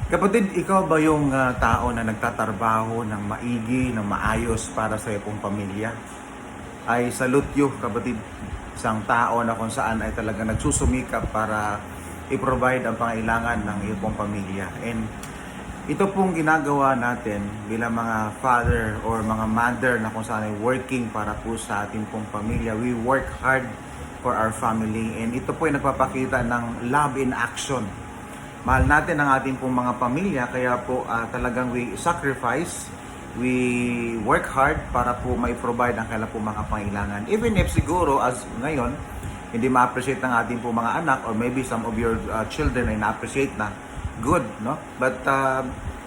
Kapatid, ikaw ba yung tao na nagtatrabaho ng maigi, ng maayos para sa iyong pamilya? I salute you, kapatid, isang tao na kung saan ay talaga nagsusumikap para i-provide ang pangailangan ng iyong pamilya. And ito pong ginagawa natin bilang mga father or mga mother na kung saan ay working para po sa ating pong pamilya. We work hard for our family, and ito po ay nagpapakita ng love in action. Mahal natin ang ating pong mga pamilya, kaya po talagang we sacrifice, we work hard para po may provide ang kailang po mga pangailangan. Even if siguro as ngayon, hindi ma-appreciate ng ating po mga anak, or maybe some of your children ay na-appreciate na, good, no? But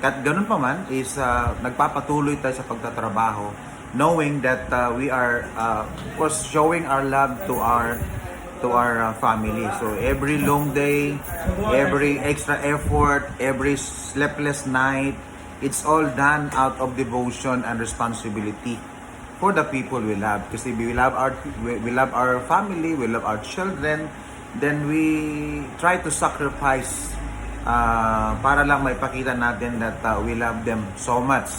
kahit ganun pa man is nagpapatuloy tayo sa pagtatrabaho, knowing that we are of course showing our love to our family. So every long day, every extra effort, every sleepless night, it's all done out of devotion and responsibility for the people we love. Kasi we love our family, we love our children, then we try to sacrifice para lang maipakita natin that we love them so much,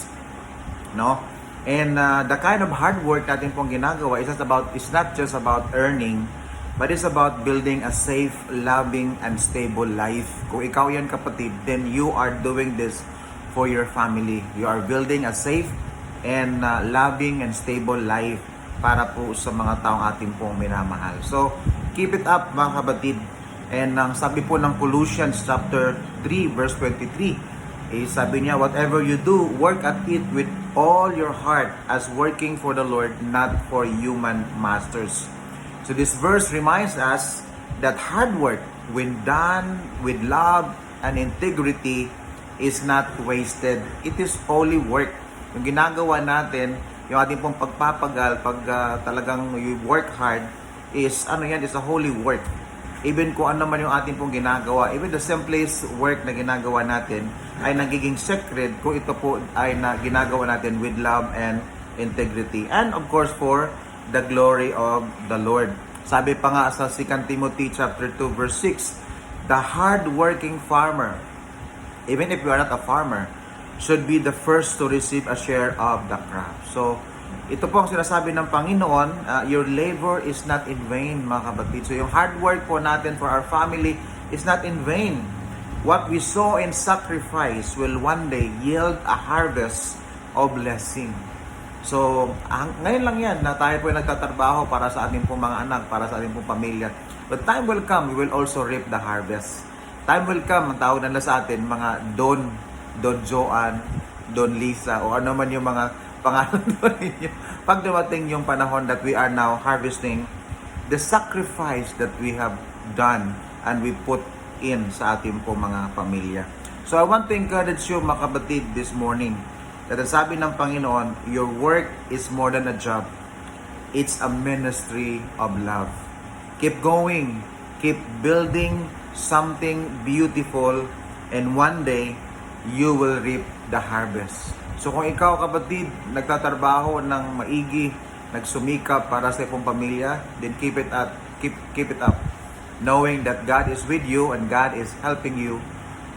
no? And the kind of hard work natin pong ginagawa is not just about earning, but it's about building a safe, loving, and stable life. Kung ikaw yan, kapatid, then you are doing this for your family. You are building a safe and loving and stable life para po sa mga taong ating pong minamahal. So, keep it up, mga kapatid. And ang sabi po ng Colossians chapter 3 verse 23, sabi niya, whatever you do, work at it with all your heart as working for the Lord, not for human masters. So this verse reminds us that hard work, when done with love and integrity, is not wasted. It is holy work. Yung ginagawa natin, yung ating pong pagpapagal, pag talagang you work hard, is is a holy work. Even kung ano man yung ating pong ginagawa, even the simplest work na ginagawa natin ay nagiging sacred kung ito po ay ginagawa natin with love and integrity. And of course, for the glory of the Lord. Sabi pa nga sa 2 Timothy chapter 2 verse 6, the hard-working farmer, even if you are not a farmer, should be the first to receive a share of the crop. So, ito po ang sinasabi ng Panginoon, your labor is not in vain, mga kapatid. So, yung hard work po natin for our family is not in vain. What we sow and sacrifice will one day yield a harvest of blessing. So, ngayon lang yan na tayo po ay nagtatrabaho para sa ating pong mga anak, para sa ating pong pamilya. But time will come, we will also reap the harvest. Time will come, ang tawag nila sa atin, mga Don Joan, Don Lisa, o ano man yung mga pangalan doon ninyo. Pag dumating yung panahon that we are now harvesting the sacrifice that we have done and we put in sa ating pong mga pamilya. So, I want to encourage you, mga kapatid, this morning, that ang sabi ng Panginoon, your work is more than a job. It's a ministry of love. Keep going. Keep building something beautiful, and one day, you will reap the harvest. So kung ikaw, kapatid, nagtatrabaho ng maigi, nagsumikap para sa iyong pamilya, then keep it up. Keep it up. Knowing that God is with you and God is helping you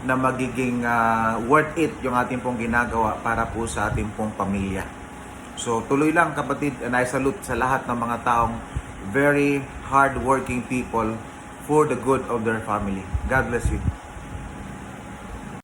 na magiging worth it yung ating pong ginagawa para po sa ating pong pamilya. So tuloy lang, kapatid, and I salute sa lahat ng mga taong very hard-working people for the good of their family. God bless you.